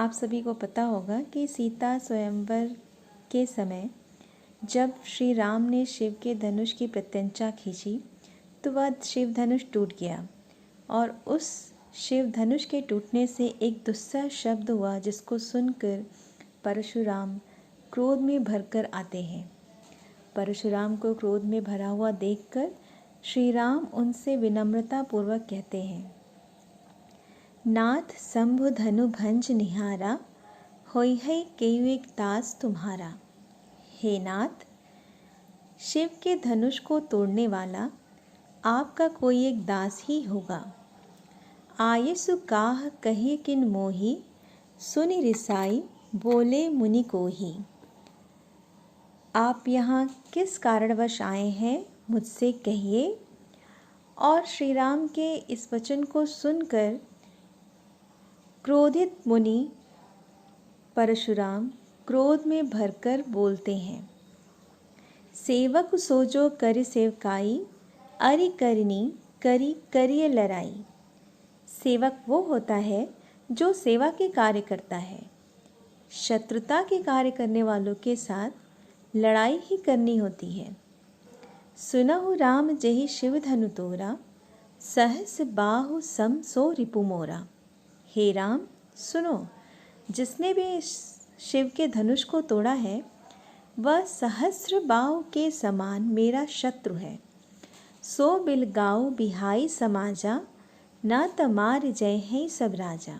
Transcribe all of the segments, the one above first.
आप सभी को पता होगा कि सीता स्वयंवर के समय जब श्री राम ने शिव के धनुष की प्रत्यंचा खींची तो वह शिव धनुष टूट गया और उस शिव धनुष के टूटने से एक दुस्सह शब्द हुआ जिसको सुनकर परशुराम क्रोध में भरकर आते हैं। परशुराम को क्रोध में भरा हुआ देखकर श्री राम उनसे विनम्रतापूर्वक कहते हैं, नाथ शंभु धनु भंज निहारा, होई है केयु एक दास तुम्हारा। हे नाथ, शिव के धनुष को तोड़ने वाला आपका कोई एक दास ही होगा। आयसु काह कहे किन मोही, सुनि रिसाई बोले मुनि को ही। आप यहाँ किस कारणवश आए हैं मुझसे कहिए। और श्री राम के इस वचन को सुनकर क्रोधित मुनि परशुराम क्रोध में भरकर बोलते हैं, सेवक सोजो करि सेवकाई, अरि करनी करी करिए लड़ाई। सेवक वो होता है जो सेवा के कार्य करता है। शत्रुता के कार्य करने वालों के साथ लड़ाई ही करनी होती है। सुनहु राम जहि शिव धनु तोरा, सहस बाहु सम सो रिपु मोरा। हे राम, सुनो, जिसने भी शिव के धनुष को तोड़ा है वह सहस्र बाहु के समान मेरा शत्रु है। सो बिलगाओ बिहाई समाजा, न तमार जय है सब राजा।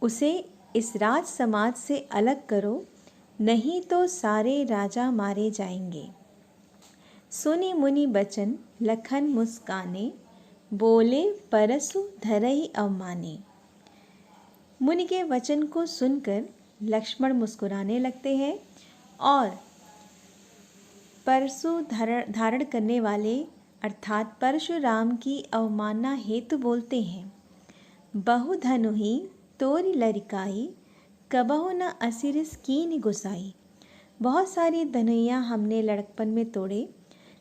उसे इस राज समाज से अलग करो, नहीं तो सारे राजा मारे जाएंगे। सुनि मुनि बचन लखन मुस्काने, बोले परसु धरहि अवमाने। मुनि के वचन को सुनकर लक्ष्मण मुस्कुराने लगते हैं और परशु धारण करने वाले अर्थात परशुराम की अवमानना हेतु बोलते हैं, बहु धनु ही तोरी लरिकाई, कबहु न असिरिस कीन गुसाई। बहुत सारी धनुइयाँ हमने लड़कपन में तोड़े,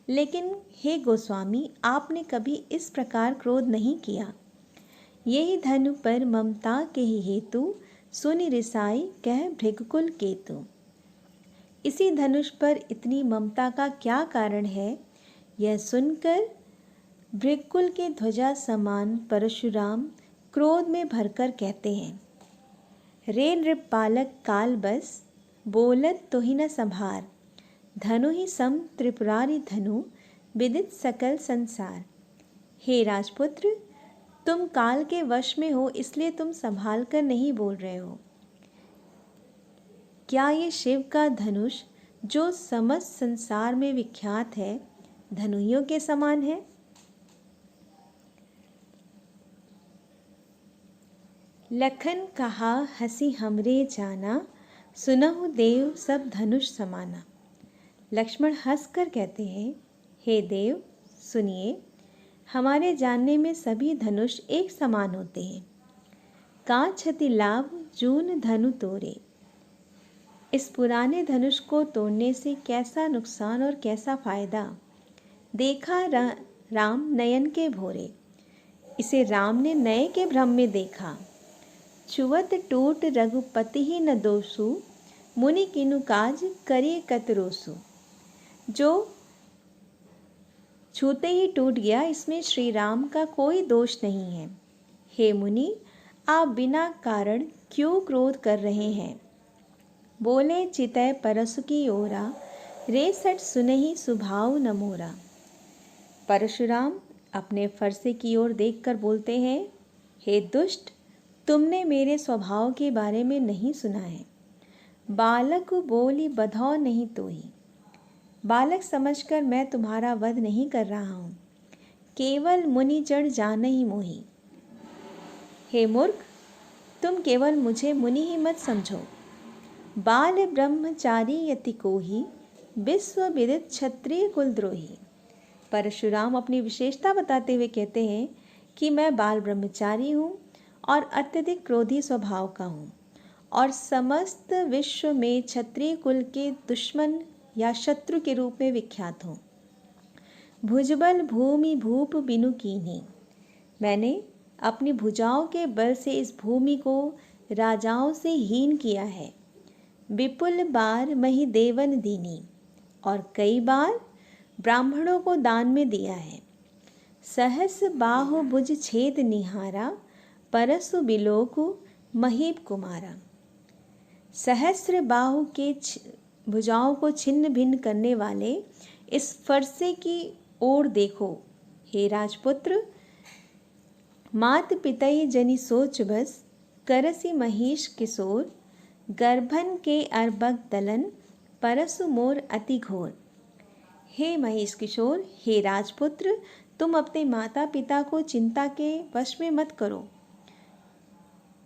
लेकिन हे गोस्वामी, आपने कभी इस प्रकार क्रोध नहीं किया। यही धनु पर ममता के ही हेतु, सुनि रिसाई कह भृगकुल केतु। इसी धनुष पर इतनी ममता का क्या कारण है, यह सुनकर भृगकुल के ध्वजा समान परशुराम क्रोध में भरकर कहते हैं, रे नृप बालक काल बस, बोलत तो ही न संभार। धनु ही सम त्रिपुरारी धनु, विदित सकल संसार। हे राजपुत्र, तुम काल के वश में हो, इसलिए तुम संभाल कर नहीं बोल रहे हो। क्या ये शिव का धनुष जो समस्त संसार में विख्यात है, धनुइयों के समान है? लखन कहा हंसी हमरे जाना, सुनहु देव सब धनुष समाना। लक्ष्मण हंसकर कहते हैं, हे देव, सुनिए, हमारे जानने में सभी धनुष एक समान होते हैं। का क्षति लाभ जून धनु तोरे। इस पुराने धनुष को तोड़ने से कैसा नुकसान और कैसा फायदा। देखा राम नयन के भोरे। इसे राम ने नए के भ्रम में देखा। छुवत टूट रघुपति ही न दोषु, मुनि किनु काज करिए कतरोसु। जो छूते ही टूट गया, इसमें श्री राम का कोई दोष नहीं है। हे मुनि, आप बिना कारण क्यों क्रोध कर रहे हैं। बोले चितय परसु की ओरा, रे सट सुनहि सुभाव न मोरा। परशुराम अपने फरसे की ओर देखकर बोलते हैं, हे दुष्ट, तुमने मेरे स्वभाव के बारे में नहीं सुना है। बालक बोली बधाओ नहीं तोही। बालक समझकर मैं तुम्हारा वध नहीं कर रहा हूँ, केवल मुनि जड़ जान ही मोही। हे मूर्ख, तुम केवल मुझे मुनि ही मत समझो। बाल ब्रह्मचारी यति को ही, विश्व विदित क्षत्रिय कुलद्रोही। परशुराम अपनी विशेषता बताते हुए कहते हैं कि मैं बाल ब्रह्मचारी हूँ और अत्यधिक क्रोधी स्वभाव का हूँ और समस्त विश्व में क्षत्रिय कुल के दुश्मन या शत्रु के रूप में विख्यात हूँ। भुजबल भूमि भूप बिनु कीन्ही। मैंने अपनी भुजाओं के बल से इस भूमि को राजाओं से हीन किया है। विपुल बार मही देवन दीनी, और कई बार ब्राह्मणों को दान में दिया है। सहस बाहु भुज छेद निहारा, परसु बिलोकु महीप कुमारा। सहस्र बाहु के भुजाओं को छिन्न भिन्न करने वाले इस फरसे की ओर देखो हे राजपुत्र। मात पितई जनि सोच बस, करसी महिष किशोर। गर्भन के अर्बक दलन, परसु मोर अति घोर। हे महिष किशोर, हे राजपुत्र, तुम अपने माता पिता को चिंता के वश में मत करो।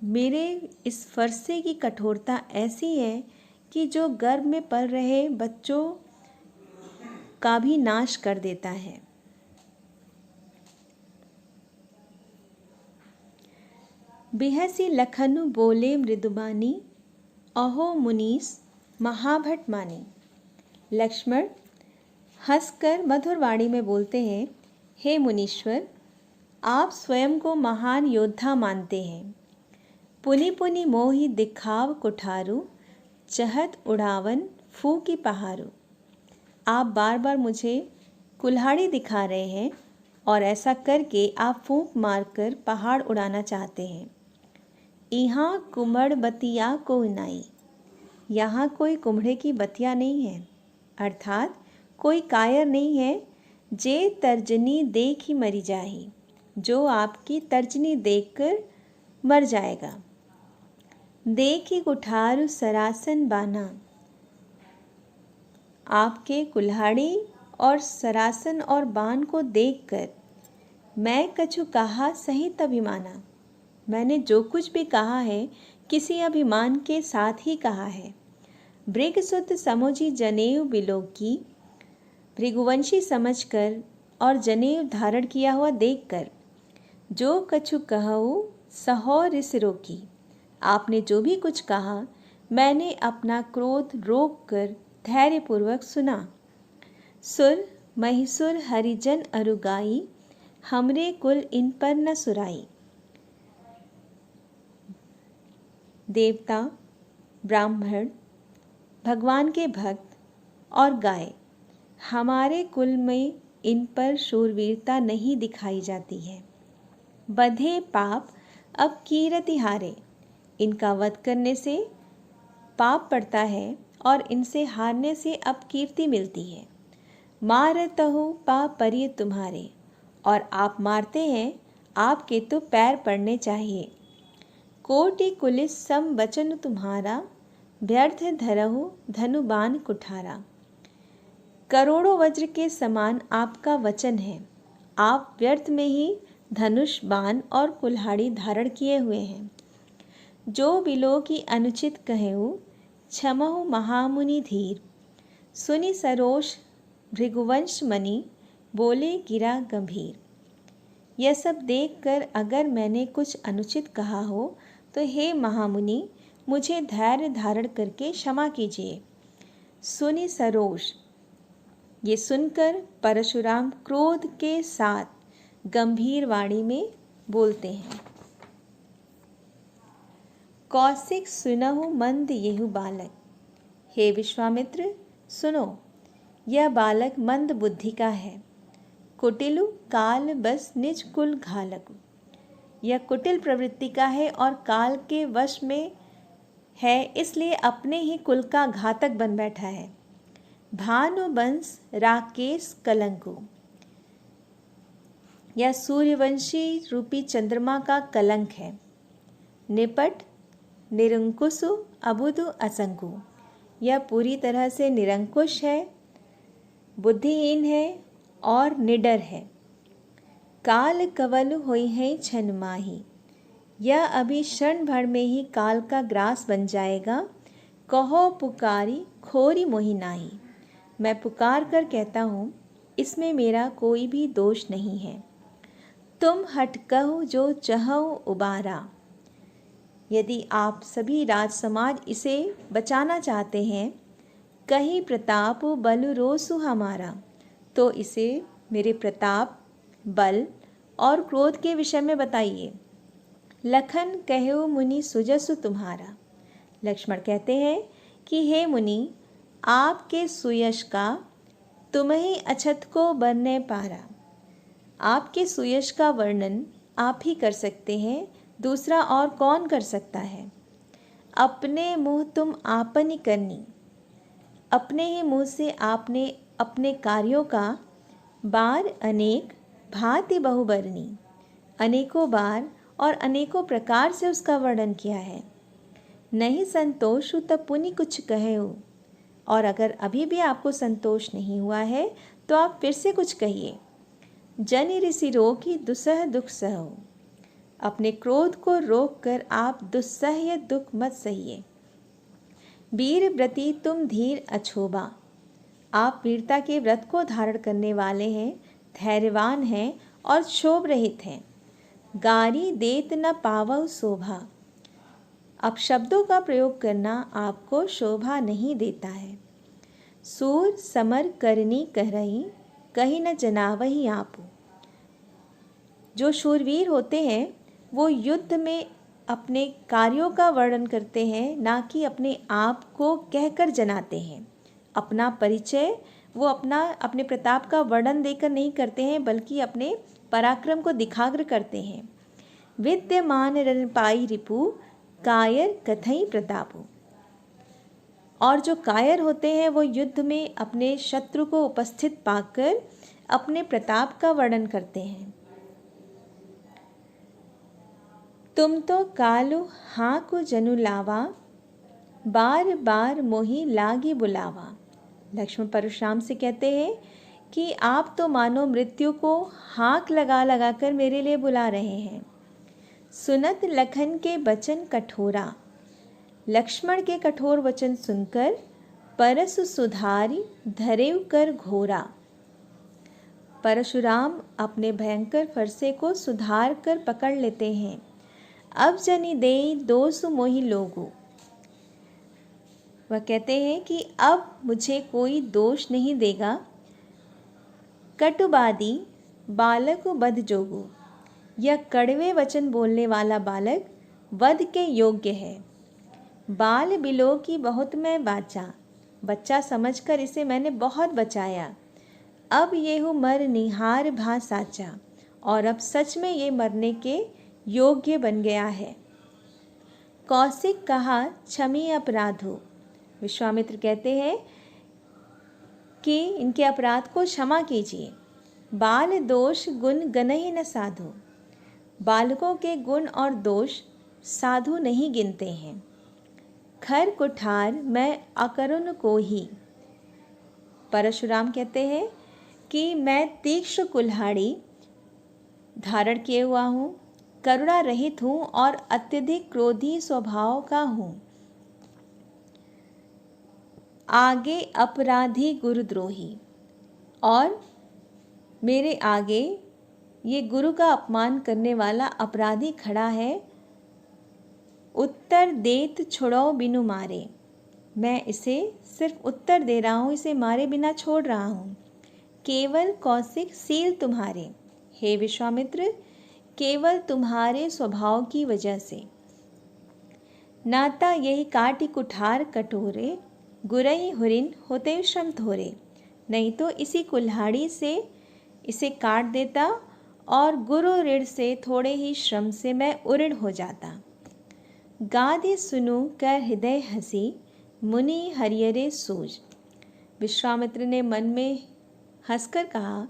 मेरे इस फरसे की कठोरता ऐसी है कि जो गर्भ में पल रहे बच्चों का भी नाश कर देता है। बिहसी लखनु बोले मृदुबानी, अहो मुनीस महाभट मानी। लक्ष्मण हंसकर मधुर वाणी में बोलते हैं, हे मुनीश्वर, आप स्वयं को महान योद्धा मानते हैं। पुनि पुनि मोहि दिखाव कुठारू, चहत उड़ावन फूकी पहारू। आप बार बार मुझे कुल्हाड़ी दिखा रहे हैं और ऐसा करके आप फूंक मारकर पहाड़ उड़ाना चाहते हैं। यहाँ कुम्हड़ बतिया को नाई, यहाँ कोई कुम्हड़े की बतिया नहीं है, अर्थात कोई कायर नहीं है। जे तर्जनी देख ही मरी जाही, जो आपकी तर्जनी देखकर मर जाएगा। देखी कुठार सरासन बाना, आपके कुल्हाड़ी और सरासन और बाण को देखकर मैं कछु कहा सही अभिमाना। मैंने जो कुछ भी कहा है किसी अभिमान के साथ ही कहा है। भृगसुत समोजी जनेऊ बिलोकी, भृगुवंशी समझकर और जनेऊ धारण किया हुआ देखकर, जो कछु कहूँ सहो रिस रोकी। आपने जो भी कुछ कहा मैंने अपना क्रोध रोक कर धैर्यपूर्वक सुना। सुर महिसुर हरिजन अरुगाई, हमरे कुल इन पर न सुराई। देवता, ब्राह्मण, भगवान के भक्त और गाय, हमारे कुल में इन पर शूरवीरता नहीं दिखाई जाती है। बधे पाप अब कीरति हारे, इनका वध करने से पाप पड़ता है और इनसे हारने से अब कीर्ति मिलती है। मारतहु पाप परिय तुम्हारे, और आप मारते हैं, आपके तो पैर पड़ने चाहिए। कोटि कुलिस सम वचन तुम्हारा, व्यर्थ धरहु धनुबान कुठारा। करोड़ों वज्र के समान आपका वचन है, आप व्यर्थ में ही धनुष बाण और कुल्हाड़ी धारण किए हुए हैं। जो बिलो की अनुचित कहूँ, क्षमहु महामुनि धीर। सुनि सरोष भृगुवंश मणि, बोले गिरा गंभीर। यह सब देखकर अगर मैंने कुछ अनुचित कहा हो तो हे महामुनि, मुझे धैर्य धारण करके क्षमा कीजिए। सुनि सरोष, ये सुनकर परशुराम क्रोध के साथ गंभीर वाणी में बोलते हैं। कौशिक सुनहु मंद येहु बालक, हे विश्वामित्र सुनो, यह बालक मंद बुद्धि का है। कुटिलु काल बस निज कुल घालक, यह कुटिल प्रवृत्ति का है और काल के वश में है, इसलिए अपने ही कुल का घातक बन बैठा है। भानु वंश राकेश कलंकु, यह सूर्यवंशी रूपी चंद्रमा का कलंक है। निपट निरंकुशु अबुधु असंकु, यह पूरी तरह से निरंकुश है, बुद्धिहीन है और निडर है। काल कवल होई है छन माही, यह अभी क्षण भर में ही काल का ग्रास बन जाएगा। कहो पुकारी खोरी मोहि नाही, मैं पुकार कर कहता हूँ, इसमें मेरा कोई भी दोष नहीं है। तुम हटकहु जो चहु उबारा, यदि आप सभी राज समाज इसे बचाना चाहते हैं, कहीं प्रताप बल रोसु हमारा, तो इसे मेरे प्रताप, बल और क्रोध के विषय में बताइए। लखन कहो मुनि सुजसु तुम्हारा। लक्ष्मण कहते हैं कि हे मुनि, आपके सुयश का तुम ही अछत को बरने पारा। आपके सुयश का वर्णन आप ही कर सकते हैं, दूसरा और कौन कर सकता है। अपने मुँह तुम आपनी करनी। अपने ही मुँह से आपने अपने कार्यों का बार अनेक भांति बहुबरनी, अनेकों बार और अनेकों प्रकार से उसका वर्णन किया है। नहीं संतोष हो तब पुनि कुछ कहे हो। और अगर अभी भी आपको संतोष नहीं हुआ है तो आप फिर से कुछ कहिए। जनि ऋषि रोगी दुस्सह दुख सहो। अपने क्रोध को रोक कर आप दुस्सह्य दुख मत सहिए। वीर व्रती तुम धीर अछोबा। आप वीरता के व्रत को धारण करने वाले हैं, धैर्यवान हैं और क्षोभ रहित हैं। गारी देत न पावौ शोभा। अब शब्दों का प्रयोग करना आपको शोभा नहीं देता है। सूर समर करनी कह रही, कहीं न जनावही आपू। जो शूरवीर होते हैं वो युद्ध में अपने कार्यों का वर्णन करते हैं, ना कि अपने आप को कहकर जनाते हैं। अपना परिचय वो अपने प्रताप का वर्णन देकर नहीं करते हैं, बल्कि अपने पराक्रम को दिखाकर करते हैं। विद्यमान रण पाई रिपु, कायर कथई प्रतापु। और जो कायर होते हैं वो युद्ध में अपने शत्रु को उपस्थित पाकर अपने प्रताप का वर्णन करते हैं। तुम तो कालु हाँ को जनु लावा, बार बार मोही लागी बुलावा। लक्ष्मण परशुराम से कहते हैं कि आप तो मानो मृत्यु को हाँक लगा लगा कर मेरे लिए बुला रहे हैं। सुनत लखन के वचन कठोरा। लक्ष्मण के कठोर वचन सुनकर परसु सुधारी धरेव कर घोरा। परशुराम अपने भयंकर फरसे को सुधार कर पकड़ लेते हैं। अब जनि देई दोसु मोहि लोगु। वह कहते हैं कि अब मुझे कोई दोष नहीं देगा। कटुबादी बालक बध जोगु। यह कड़वे वचन बोलने वाला बालक वध के योग्य है। बाल बिलो की बहुत मैं बाचा। बच्चा समझकर इसे मैंने बहुत बचाया। अब येहु मर निहार भा साचा। और अब सच में ये मरने के योग्य बन गया है। कौशिक कहा क्षमी अपराधो। विश्वामित्र कहते हैं कि इनके अपराध को क्षमा कीजिए। बाल दोष गुण गनहि न साधु। बालकों के गुण और दोष साधु नहीं गिनते हैं। खर कुठार मैं अकरुण को ही। परशुराम कहते हैं कि मैं तीक्ष्ण कुल्हाड़ी धारण किए हुआ हूँ, करुणा रहित हूँ और अत्यधिक क्रोधी स्वभाव का हूँ। आगे अपराधी गुरुद्रोही। और मेरे आगे ये गुरु का अपमान करने वाला अपराधी खड़ा है। उत्तर देत छोड़ो बिनु मारे। मैं इसे सिर्फ उत्तर दे रहा हूँ, इसे मारे बिना छोड़ रहा हूँ। केवल कौशिक सील तुम्हारे। हे विश्वामित्र, केवल तुम्हारे स्वभाव की वजह से। नाता यही काटी कुठार कटोरे, गुरई हुरिन होते श्रम थोरे। नहीं तो इसी कुल्हाड़ी से इसे काट देता और गुरु ऋण से थोड़े ही श्रम से मैं उऋण हो जाता। गादे सुनु कर हृदय हंसी, मुनि हरियरे सूझ। विश्वामित्र ने मन में हंसकर कहा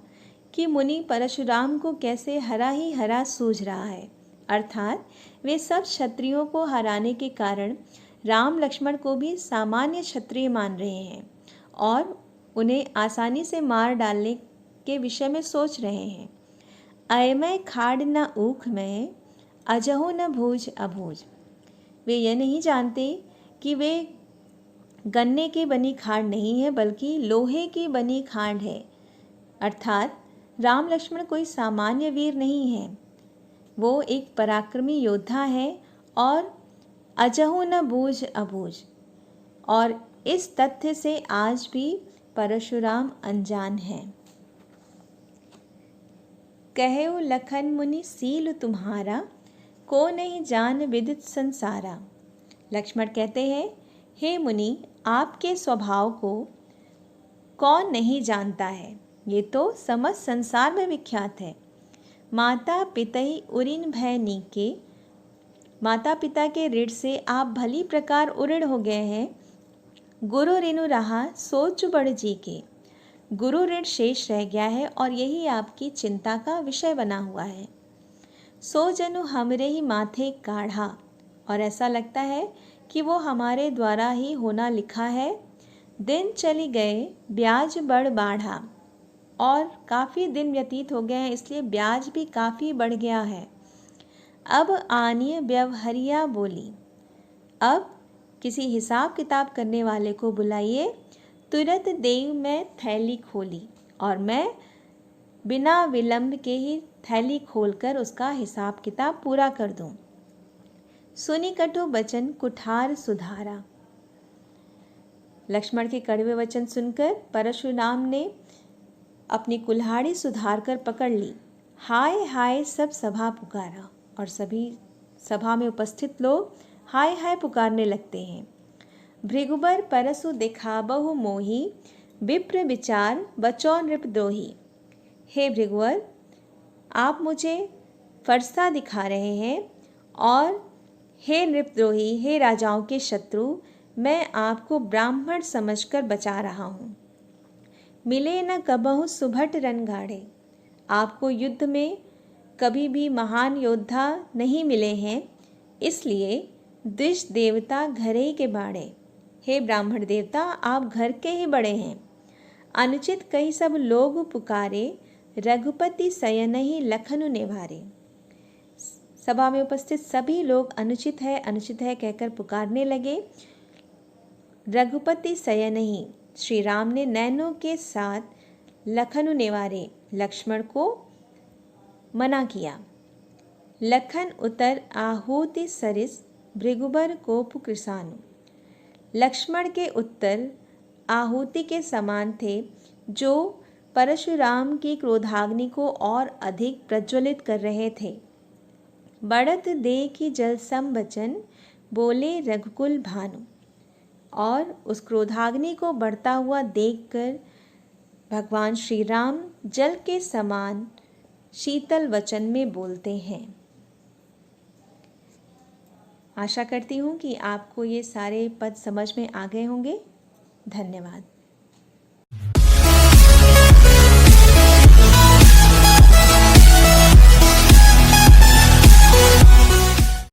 कि मुनि परशुराम को कैसे हरा ही हरा सूझ रहा है। अर्थात वे सब क्षत्रियों को हराने के कारण राम लक्ष्मण को भी सामान्य क्षत्रिय मान रहे हैं और उन्हें आसानी से मार डालने के विषय में सोच रहे हैं। अयमय खाड़ न ऊख में, अजहु न भूज अभूज। वे यह नहीं जानते कि वे गन्ने की बनी खाड़ नहीं है, बल्कि लोहे की बनी खाड़ है। अर्थात राम लक्ष्मण कोई सामान्य वीर नहीं है, वो एक पराक्रमी योद्धा है और अजहु न बूझ अबूझ। और इस तथ्य से आज भी परशुराम अनजान हैं। कहयो लखन मुनि सील तुम्हारा, को नहीं जान विदित संसारा। लक्ष्मण कहते हैं, हे मुनि, आपके स्वभाव को कौन नहीं जानता है, ये तो समस्त संसार में विख्यात है। माता पितई उरिन भय नीके, माता पिता के ऋण से आप भली प्रकार उऋण हो गए हैं। गुरु ऋणु रहा सोच बढ़ जी के, गुरु ऋण शेष रह गया है और यही आपकी चिंता का विषय बना हुआ है। सो जनु हमरे ही माथे काढ़ा, और ऐसा लगता है कि वो हमारे द्वारा ही होना लिखा है। दिन चली गए ब्याज बढ़ बाढ़ा, और काफ़ी दिन व्यतीत हो गए हैं इसलिए ब्याज भी काफ़ी बढ़ गया है। अब आनिय व्यवहरिया बोली, अब किसी हिसाब किताब करने वाले को बुलाइए। तुरंत देव में थैली खोली, और मैं बिना विलंब के ही थैली खोलकर उसका हिसाब किताब पूरा कर दूं। सुनी कटु बचन कुठार सुधारा। लक्ष्मण के कड़वे वचन सुनकर परशुराम ने अपनी कुल्हाड़ी सुधार कर पकड़ ली। हाय हाय सब सभा पुकारा, और सभी सभा में उपस्थित लोग हाय हाय पुकारने लगते हैं। भृगुबर परसु दिखा बहु मोही, विप्र विचार बचौ नृपद्रोही। हे भृगुवर, आप मुझे फरसा दिखा रहे हैं, और हे नृपद्रोही, हे राजाओं के शत्रु, मैं आपको ब्राह्मण समझकर बचा रहा हूँ। मिले न कबहु सुभट रणगाड़े, आपको युद्ध में कभी भी महान योद्धा नहीं मिले हैं, इसलिए द्विज देवता घरे ही के बाड़े। हे ब्राह्मण देवता, आप घर के ही बड़े हैं। अनुचित कई सब लोग पुकारे, रघुपति शयन ही लखनु निवारे। सभा में उपस्थित सभी लोग अनुचित है कहकर पुकारने लगे। रघुपति शयन ही, श्री राम ने नैनों के साथ लखनु निवारे, लक्ष्मण को मना किया। लखन उतर आहुति सरिस, भृगुबर कोप कृसानु। लक्ष्मण के उत्तर आहुति के समान थे, जो परशुराम की क्रोधाग्नि को और अधिक प्रज्वलित कर रहे थे। बढ़त देखी जल सम बचन, बोले रघुकुल भानु। और उस क्रोधाग्नि को बढ़ता हुआ देखकर भगवान श्री राम जल के समान शीतल वचन में बोलते हैं। आशा करती हूँ कि आपको ये सारे पद समझ में आ गए होंगे। धन्यवाद।